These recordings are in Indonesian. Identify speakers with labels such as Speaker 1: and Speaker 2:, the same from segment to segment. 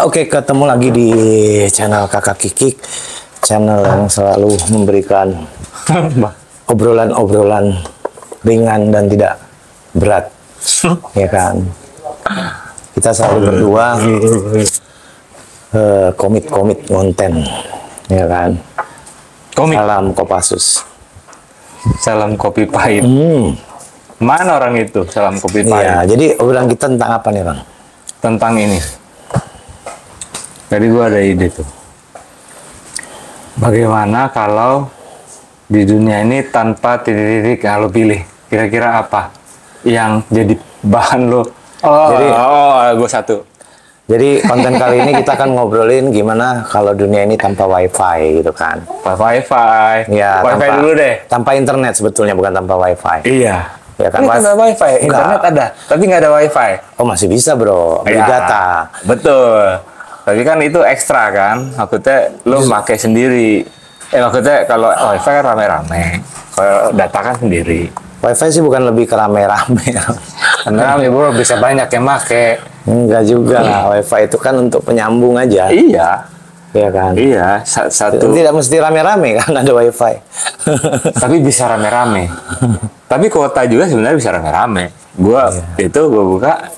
Speaker 1: Oke, ketemu lagi di channel Kakak Kikik, channel yang selalu memberikan obrolan-obrolan ringan dan tidak berat, ya kan? Kita selalu berdua komit konten, ya kan? Salam Kopassus.
Speaker 2: Salam kopi pahit. Mana orang itu salam kopi pahit?
Speaker 1: Ya, jadi obrolan kita tentang apa nih, Bang?
Speaker 2: Tentang ini. Jadi gua ada ide tuh. Bagaimana kalau di dunia ini tanpa titik-titik yang lo pilih? Kira-kira apa yang jadi bahan lo? Gue satu.
Speaker 1: Jadi konten kali ini kita akan ngobrolin gimana kalau dunia ini tanpa wifi gitu kan.
Speaker 2: Wifi.
Speaker 1: Ya,
Speaker 2: Wifi dulu deh.
Speaker 1: Tanpa internet sebetulnya, bukan tanpa wifi.
Speaker 2: Iya.
Speaker 1: Ya kan,
Speaker 2: Ini ada wifi,
Speaker 1: Enggak.
Speaker 2: internet ada, tapi nggak ada wifi.
Speaker 1: Oh, masih bisa, bro. Beli
Speaker 2: Ya,
Speaker 1: data.
Speaker 2: betul. Tapi kan itu ekstra kan, maksudnya lo pakai sendiri. Maksudnya kalau wifi kan rame-rame, kalau data kan sendiri.
Speaker 1: Wifi sih bukan lebih ke rame-rame.
Speaker 2: Karena bro bisa banyak yang make.
Speaker 1: Enggak juga lah. Wifi itu kan untuk penyambung aja.
Speaker 2: Iya,
Speaker 1: Ya kan.
Speaker 2: iya. Satu.
Speaker 1: Tidak mesti rame-rame kan ada wifi.
Speaker 2: Tapi bisa rame-rame. Tapi kuota juga sebenarnya bisa rame-rame. Gua buka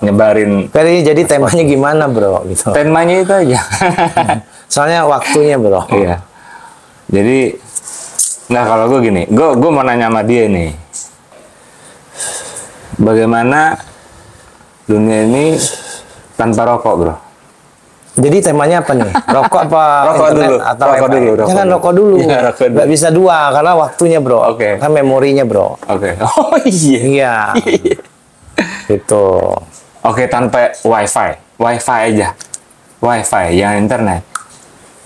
Speaker 2: nyebarin.
Speaker 1: Jadi temanya gimana, bro? Gitu.
Speaker 2: Temanya itu aja.
Speaker 1: Soalnya waktunya, bro.
Speaker 2: Iya. Jadi, nah kalau gue gini, gue mau nanya sama dia nih, bagaimana dunia ini tanpa rokok, bro?
Speaker 1: Jadi temanya apa nih? Rokok apa
Speaker 2: Rokok
Speaker 1: internet
Speaker 2: dulu.
Speaker 1: atau
Speaker 2: Rokok
Speaker 1: wifi?
Speaker 2: dulu, rokok
Speaker 1: Jangan
Speaker 2: dulu.
Speaker 1: rokok dulu.
Speaker 2: Iya, rokok dulu.
Speaker 1: Nggak bisa dua karena waktunya, bro.
Speaker 2: Oke.
Speaker 1: Kan memorinya, bro.
Speaker 2: Oke. Oh iya.
Speaker 1: Iya. Itu.
Speaker 2: Oke, tanpa wifi aja, wifi yang internet.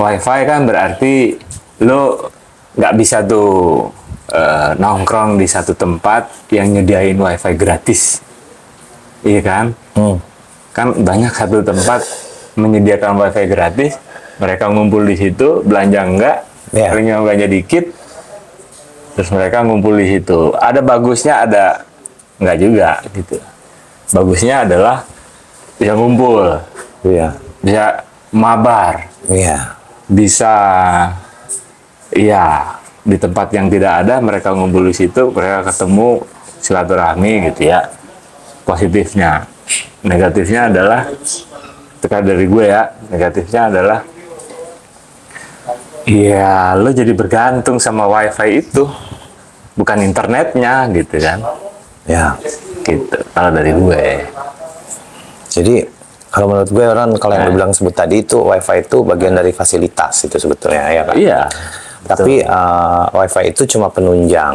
Speaker 2: Wifi kan berarti lo nggak bisa tuh nongkrong di satu tempat yang nyediain wifi gratis, iya kan? Kan banyak satu tempat menyediakan wifi gratis, mereka ngumpul di situ, belanja enggak, paling belanja dikit, terus mereka ngumpul di situ. Ada bagusnya, ada enggak juga gitu. Bagusnya adalah bisa ngumpul, bisa mabar, bisa, iya, di tempat yang tidak ada mereka ngumpul di situ, mereka ketemu, silaturahmi gitu ya. Positifnya. Negatifnya adalah, tekan dari gue ya, negatifnya adalah iya, lo jadi bergantung sama wifi itu, bukan internetnya gitu kan.
Speaker 1: Ya.
Speaker 2: Gitu, kalau dari gue.
Speaker 1: Jadi kalau menurut gue, kalau yang dibilang sebut tadi itu wifi itu bagian dari fasilitas itu sebetulnya, ya kan?
Speaker 2: Iya.
Speaker 1: Tapi wifi itu cuma penunjang,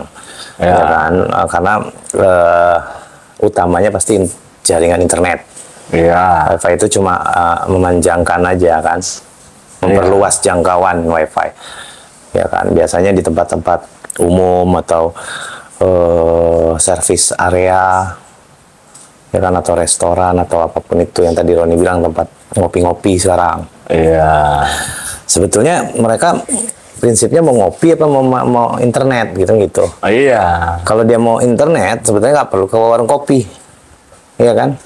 Speaker 1: ya kan? Karena utamanya pasti jaringan internet.
Speaker 2: Iya.
Speaker 1: Wifi itu cuma memanjangkan aja kan, memperluas jangkauan wifi, ya kan? Biasanya di tempat-tempat umum atau service area, ya kan, atau restoran atau apapun itu yang tadi Roni bilang, tempat ngopi-ngopi sekarang.
Speaker 2: Iya.
Speaker 1: Sebetulnya mereka prinsipnya mau ngopi apa mau internet gitu.
Speaker 2: Iya.
Speaker 1: Kalau dia mau internet sebetulnya nggak perlu ke warung kopi, iya kan?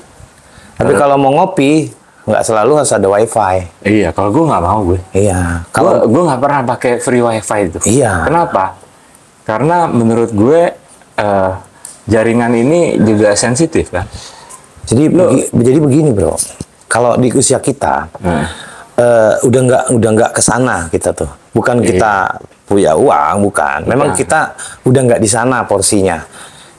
Speaker 1: Tapi kalau mau ngopi nggak selalu harus ada wifi.
Speaker 2: Iya. Kalau gue nggak mau gue.
Speaker 1: Iya. Kalau
Speaker 2: Gue nggak pernah pakai free wifi itu.
Speaker 1: Iya.
Speaker 2: Kenapa? Karena menurut gue jaringan ini juga sensitif kan.
Speaker 1: jadi begini, bro. Kalau di usia kita udah nggak kesana kita tuh. Bukan kita punya uang, bukan. Memang kita udah nggak di sana porsinya.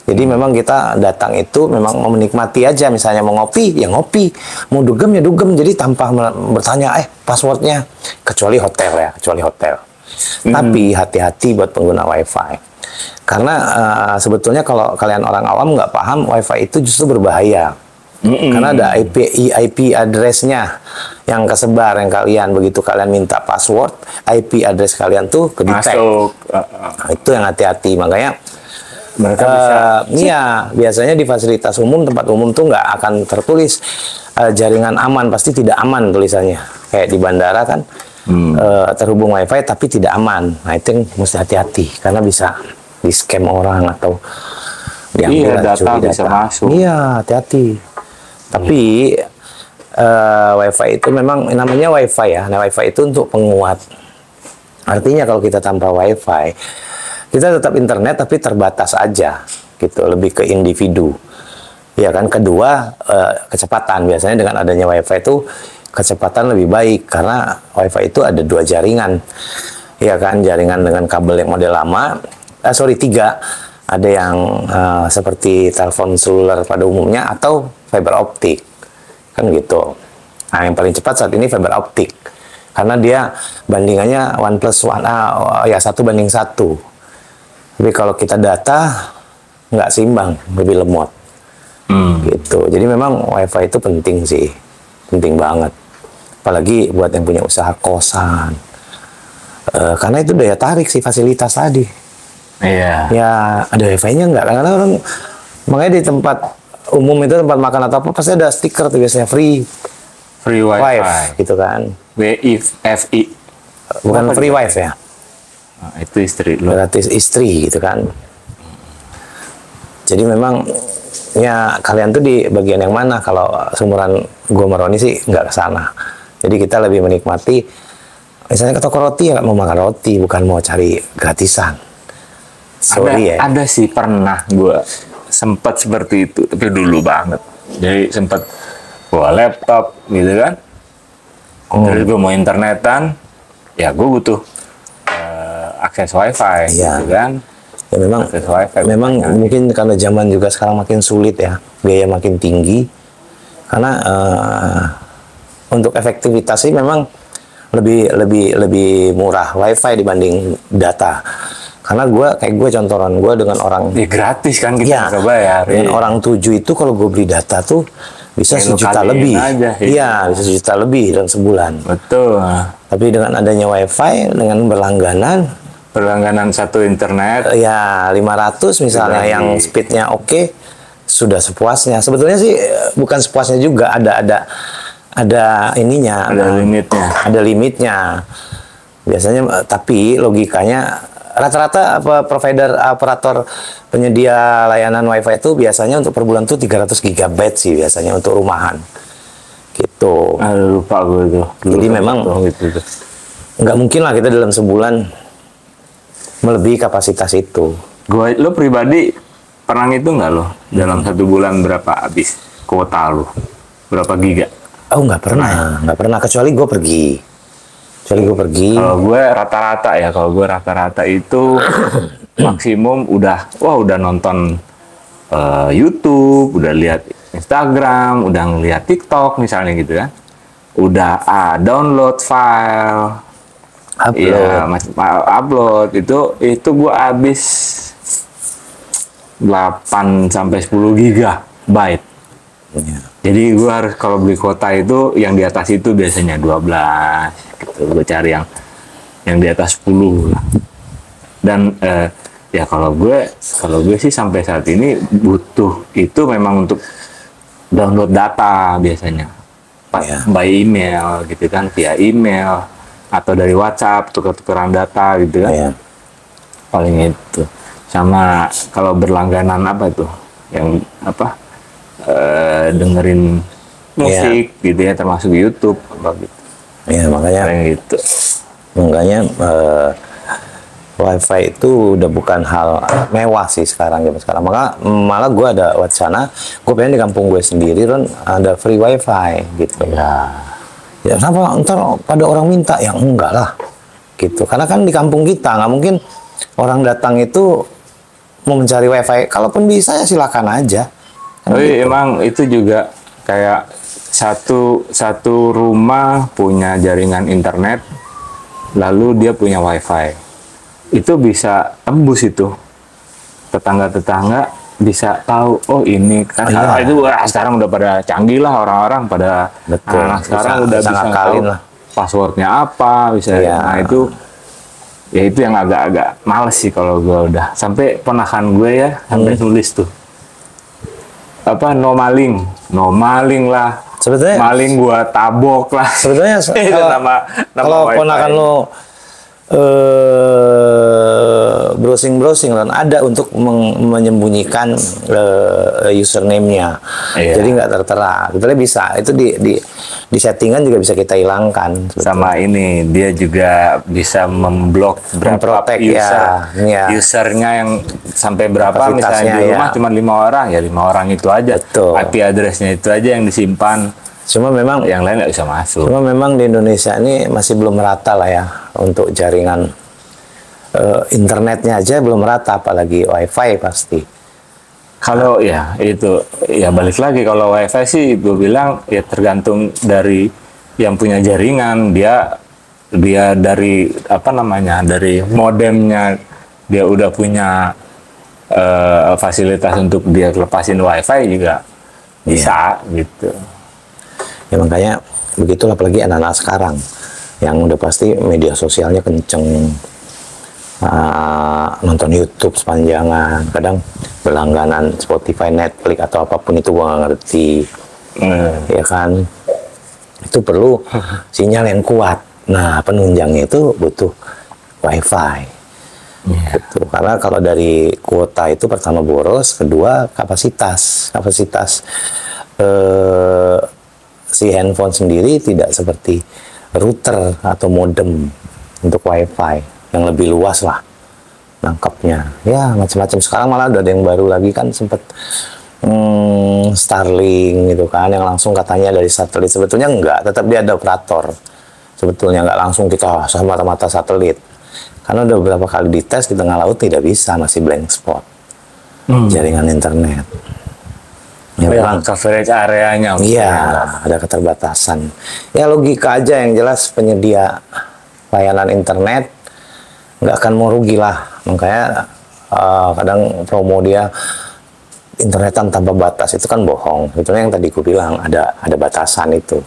Speaker 1: Jadi memang kita datang itu memang mau menikmati aja. Misalnya mau ngopi, ya ngopi. Mau dugem, ya dugem. Jadi tanpa bertanya, passwordnya. Kecuali hotel ya, Tapi hati-hati buat pengguna wifi. Karena sebetulnya kalau kalian orang awam nggak paham, wifi itu justru berbahaya. Karena ada IP address-nya yang kesebar, yang kalian begitu kalian minta password, IP address kalian tuh ke-detect. Nah, itu yang hati-hati. Makanya mereka biasanya di fasilitas umum, tempat umum tuh nggak akan tertulis jaringan aman, pasti tidak aman tulisannya. Kayak di bandara kan terhubung wifi tapi tidak aman. Nah, itu yang mesti hati-hati karena bisa di scam orang atau diambil
Speaker 2: data bisa masuk.
Speaker 1: Iya, hati-hati. Tapi WiFi itu memang namanya WiFi ya. Nah, WiFi itu untuk penguat. Artinya kalau kita tanpa WiFi, kita tetap internet tapi terbatas aja, gitu. Lebih ke individu. Ya kan. Kedua, kecepatan. Biasanya dengan adanya WiFi itu kecepatan lebih baik karena WiFi itu ada 2 jaringan. Ya kan, jaringan dengan kabel yang model lama. Tiga. Ada yang seperti telepon seluler pada umumnya atau fiber optik. Kan gitu. Nah, yang paling cepat saat ini fiber optik. Karena dia bandingannya 1+1, 1:1. Tapi kalau kita data, nggak seimbang, lebih lemot. Gitu. Jadi memang WiFi itu penting sih. Penting banget. Apalagi buat yang punya usaha kosan. Karena itu daya tarik si fasilitas tadi.
Speaker 2: Iya.
Speaker 1: Ya, ada WiFi-nya nggak? Karena orang, makanya di tempat umum itu, tempat makan atau apa, pasti ada stiker tuh biasanya free
Speaker 2: WiFi.
Speaker 1: gitu kan.
Speaker 2: WiFi.
Speaker 1: Bukan free wife ya.
Speaker 2: Nah, itu istri lo.
Speaker 1: Gratis istri gitu kan. Jadi memang ya kalian tuh di bagian yang mana? Kalau seumuran gue sama Roni sih nggak ke sana. Jadi kita lebih menikmati, misalnya ke toko roti ya mau makan roti, bukan mau cari gratisan. Sorry
Speaker 2: Ada sih pernah gue sempat seperti itu, tapi dulu banget. Jadi sempat bawa laptop gitu kan. Terus gue mau internetan, ya gue butuh akses WiFi
Speaker 1: Iya.
Speaker 2: gitu kan.
Speaker 1: Ya memang,
Speaker 2: Akses WiFi.
Speaker 1: mungkin karena zaman juga sekarang makin sulit ya, biaya makin tinggi. Karena untuk efektivitas sih memang lebih murah WiFi dibanding data. Karena gue contohan gue dengan orang
Speaker 2: Ya, gratis kan kita
Speaker 1: ya,
Speaker 2: nggak bayar.
Speaker 1: dengan orang 7 itu kalau gue beli data tuh bisa
Speaker 2: Ya, lu
Speaker 1: 1 juta
Speaker 2: kaliin
Speaker 1: lebih.
Speaker 2: aja, ya.
Speaker 1: Iya, bisa 1 juta lebih dalam sebulan.
Speaker 2: Betul.
Speaker 1: Tapi dengan adanya WiFi, dengan berlangganan,
Speaker 2: Berlangganan satu internet.
Speaker 1: ya 500 misalnya
Speaker 2: Sudah
Speaker 1: yang speednya oke, sudah sepuasnya. Sebetulnya sih bukan sepuasnya juga, ada ininya,
Speaker 2: Ada limitnya.
Speaker 1: ada limitnya. Biasanya, tapi logikanya rata-rata operator penyedia layanan WiFi itu biasanya untuk per bulan tuh 300 GB sih biasanya untuk rumahan. Gitu.
Speaker 2: Lupa gue tuh.
Speaker 1: Jadi memang
Speaker 2: gitu tuh.
Speaker 1: nggak mungkin lah kita dalam sebulan melebihi kapasitas itu.
Speaker 2: Lo pribadi pernah itu nggak lo? Dalam 1 bulan berapa habis kuota lo? Berapa giga?
Speaker 1: Oh, nggak pernah kecuali gue pergi.
Speaker 2: Kalau gue rata-rata itu maksimum udah nonton YouTube, udah lihat Instagram, udah ngeliat TikTok misalnya gitu kan. Udah download file, upload itu gue habis 8 sampai 10 gigabyte.
Speaker 1: Ya.
Speaker 2: Jadi gue harus kalau beli kuota itu yang di atas itu biasanya 12 gitu. Gue cari yang di atas 10 lah. Dan ya kalau gue sih sampai saat ini butuh itu memang untuk download data biasanya.
Speaker 1: Ya.
Speaker 2: By email gitu kan, via email atau dari WhatsApp tuker-tukeran data gitu kan.
Speaker 1: Ya.
Speaker 2: Paling itu. Sama kalau berlangganan apa tuh? Yang apa? Dengerin musik gitu ya, termasuk YouTube apa gitu.
Speaker 1: Ya,
Speaker 2: Kayak gitu.
Speaker 1: makanya WiFi itu udah bukan hal mewah sih sekarang. Maka malah gue ada wacana, gue pengen di kampung gue sendiri kan ada free WiFi gitu. Ya kenapa ntar pada orang minta, yang enggak lah gitu. Karena kan di kampung kita nggak mungkin orang datang itu mau mencari WiFi. Kalaupun bisa ya silakan aja.
Speaker 2: Tapi emang itu juga kayak satu rumah punya jaringan internet, lalu dia punya WiFi. Itu bisa tembus itu. Tetangga-tetangga bisa tahu, oh ini kan itu sekarang udah pada canggih lah orang-orang pada.
Speaker 1: Betul.
Speaker 2: Sekarang udah bisa tahu
Speaker 1: lah.
Speaker 2: passwordnya apa, bisa. Nah itu yang agak-agak males sih kalau gue udah. Sampai ponakan gue ya sampai nulis tuh. Apa no maling lah,
Speaker 1: sebetulnya
Speaker 2: maling gua tabok lah.
Speaker 1: Sebetulnya
Speaker 2: nama
Speaker 1: kalau ponakan lo browsing dan ada untuk menyembunyikan username-nya.
Speaker 2: Iya.
Speaker 1: Jadi nggak tertera. Sebetulnya bisa. Itu di settingan juga bisa kita hilangkan.
Speaker 2: Sama ini dia juga bisa memblok berapa
Speaker 1: Memprotek,
Speaker 2: user,
Speaker 1: ya.
Speaker 2: usernya yang sampai berapa,
Speaker 1: Kapasitasnya,
Speaker 2: misalnya di rumah
Speaker 1: ya.
Speaker 2: cuma 5 orang, ya 5 orang itu aja.
Speaker 1: Betul.
Speaker 2: IP address-nya itu aja yang disimpan,
Speaker 1: Cuma memang
Speaker 2: yang lain nggak bisa masuk.
Speaker 1: Cuma memang di Indonesia ini masih belum merata lah ya untuk jaringan internetnya aja belum merata, apalagi WiFi pasti.
Speaker 2: Kalau ya itu ya balik lagi, kalau WiFi sih gue bilang ya tergantung dari yang punya jaringan, dia dari apa namanya, dari modemnya dia udah punya fasilitas untuk dia lepasin WiFi juga bisa gitu.
Speaker 1: Ya makanya begitulah, apalagi anak-anak sekarang yang udah pasti media sosialnya kenceng, nonton YouTube sepanjangan, kadang berlangganan Spotify, Netflix atau apapun itu gua nggak ngerti, ya kan? Itu perlu sinyal yang kuat. Nah, penunjangnya itu butuh WiFi. Gitu. Karena kalau dari kuota itu pertama boros, kedua kapasitas si handphone sendiri tidak seperti router atau modem untuk WiFi yang lebih luas lah nangkapnya. Ya macam-macam. Sekarang malah ada yang baru lagi kan, sempet Starlink gitu kan, yang langsung katanya dari satelit. Sebetulnya enggak, tetap dia ada operator. Sebetulnya nggak langsung kita semata-mata satelit. Karena udah beberapa kali dites di tengah laut tidak bisa, masih blank spot jaringan internet. Ya,
Speaker 2: Yang coverage areanya.
Speaker 1: Iya, ada keterbatasan. Ya logika aja, yang jelas penyedia layanan internet nggak akan mau rugi lah. Makanya kadang promo dia internetan tanpa batas itu kan bohong. Sebetulnya yang tadi ku bilang ada batasan itu.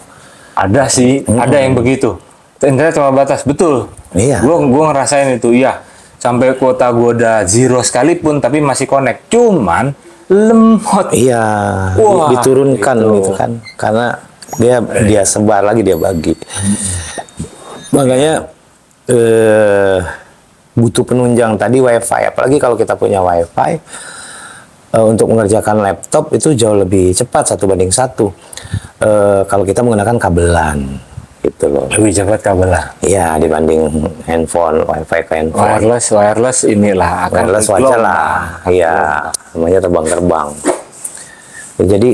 Speaker 2: Ada sih, ada yang begitu. Internet cuma batas, betul.
Speaker 1: Iya.
Speaker 2: Gua ngerasain itu, iya. Sampai kuota gua udah zero sekalipun, tapi masih connect. Cuman lemot.
Speaker 1: Iya,
Speaker 2: Wah,
Speaker 1: diturunkan
Speaker 2: itu.
Speaker 1: gitu kan, karena dia sebar lagi, dia bagi. Makanya butuh penunjang tadi WiFi, apalagi kalau kita punya WiFi untuk mengerjakan laptop itu jauh lebih cepat 1:1. Kalau kita menggunakan kabelan, gitu loh.
Speaker 2: Lebih cepat kabelan.
Speaker 1: Iya, dibanding handphone, WiFi ke handphone.
Speaker 2: Wireless inilah akan
Speaker 1: Wireless wajar lah, iya, namanya terbang-terbang. Ya, jadi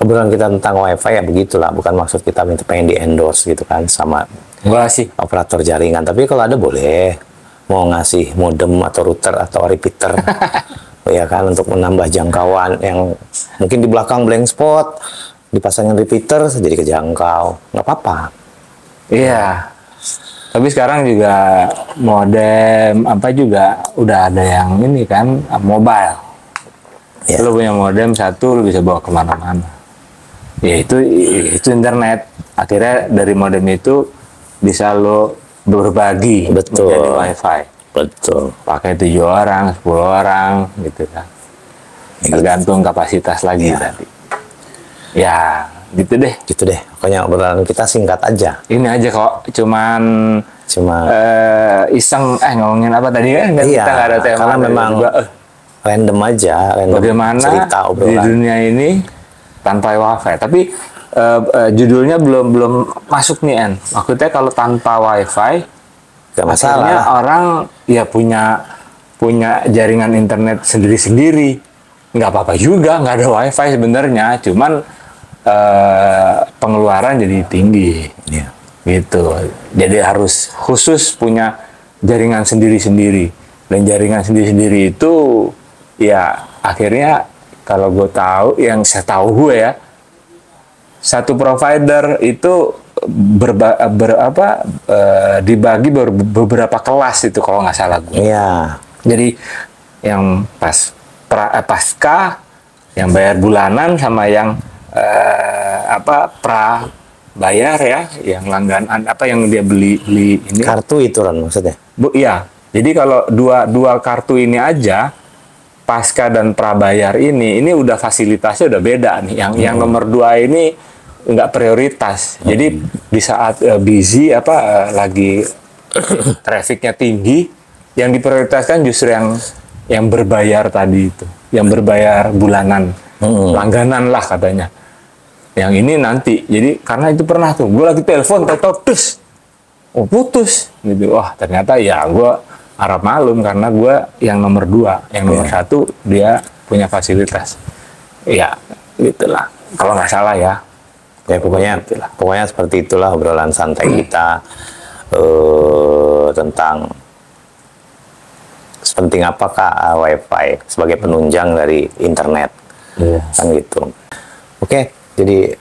Speaker 1: obrolan kita tentang WiFi ya begitulah, bukan maksud kita minta pengen di endorse gitu kan sama
Speaker 2: Enggak sih.
Speaker 1: operator jaringan. Tapi kalau ada boleh, mau ngasih modem atau router atau repeater, ya kan, untuk menambah jangkauan yang mungkin di belakang blank spot, dipasangin repeater jadi kejangkau, nggak apa-apa.
Speaker 2: Iya. Tapi sekarang juga modem apa juga udah ada yang ini kan, mobile.
Speaker 1: Ya.
Speaker 2: Lo punya modem satu, lo bisa bawa kemana-mana. Ya itu internet. Akhirnya dari modem itu bisa lo berbagi
Speaker 1: Betul.
Speaker 2: menjadi WiFi.
Speaker 1: Betul.
Speaker 2: Pakai 7 orang, 10 orang gitu kan. Tergantung kapasitas lagi
Speaker 1: Iya.
Speaker 2: tadi. Ya, gitu deh.
Speaker 1: Gitu deh. Pokoknya obrolan kita singkat aja.
Speaker 2: Ini aja kok, cuman
Speaker 1: Cuma
Speaker 2: iseng ngomongin apa tadi kan?
Speaker 1: Iya,
Speaker 2: Kita nggak ada tema.
Speaker 1: karena memang
Speaker 2: juga,
Speaker 1: random aja, random
Speaker 2: bagaimana
Speaker 1: cerita
Speaker 2: di
Speaker 1: obrolan.
Speaker 2: dunia ini tanpa WiFi. Tapi judulnya belum masuk nih, En. Maksudnya kalau tanpa WiFi,
Speaker 1: Gak
Speaker 2: akhirnya
Speaker 1: masalah.
Speaker 2: orang ya punya jaringan internet sendiri-sendiri. Nggak apa-apa juga, nggak ada WiFi sebenarnya. Cuman pengeluaran jadi tinggi.
Speaker 1: Iya.
Speaker 2: Gitu. Jadi harus khusus punya jaringan sendiri-sendiri. Dan jaringan sendiri-sendiri itu ya akhirnya kalau gue tahu, yang saya tahu gue ya, satu provider itu dibagi beberapa kelas itu kalau nggak salah gue.
Speaker 1: Iya.
Speaker 2: Jadi yang pasca, yang bayar bulanan, sama yang pra bayar ya, yang langganan yang dia beli ini.
Speaker 1: Kartu itu kan maksudnya.
Speaker 2: Iya. Jadi kalau dua kartu ini aja, pasca dan prabayar ini udah fasilitasnya udah beda nih. Yang nomor 2 ini nggak prioritas. Jadi di saat busy lagi trafficnya tinggi, Yang diprioritaskan justru yang berbayar tadi itu, yang berbayar bulanan, langganan lah katanya. Yang ini nanti, jadi karena itu pernah tuh, gue lagi telepon, terus, oh putus, gitu. Wah ternyata ya gue harap malum karena gue yang nomor 2, yang nomor 1 dia punya fasilitas. Ya, gitulah. Kalau nggak salah ya.
Speaker 1: Ya pokoknya seperti itulah obrolan santai kita tentang sepenting apakah WiFi sebagai penunjang dari internet, kan gitu. Oke, jadi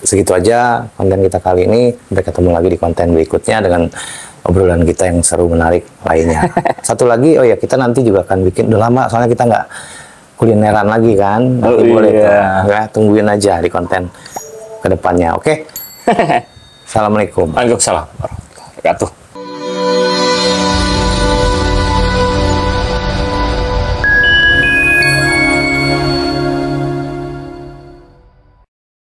Speaker 1: segitu aja konten kita kali ini. Sampai ketemu lagi di konten berikutnya dengan obrolan kita yang seru menarik lainnya. Satu lagi, oh ya kita nanti juga akan bikin, udah lama soalnya kita nggak kulineran lagi kan. Nanti boleh tuh, ya, tungguin aja di konten kedepannya. Oke. Assalamualaikum.
Speaker 2: Waalaikumsalam warahmatullahi wabarakatuh.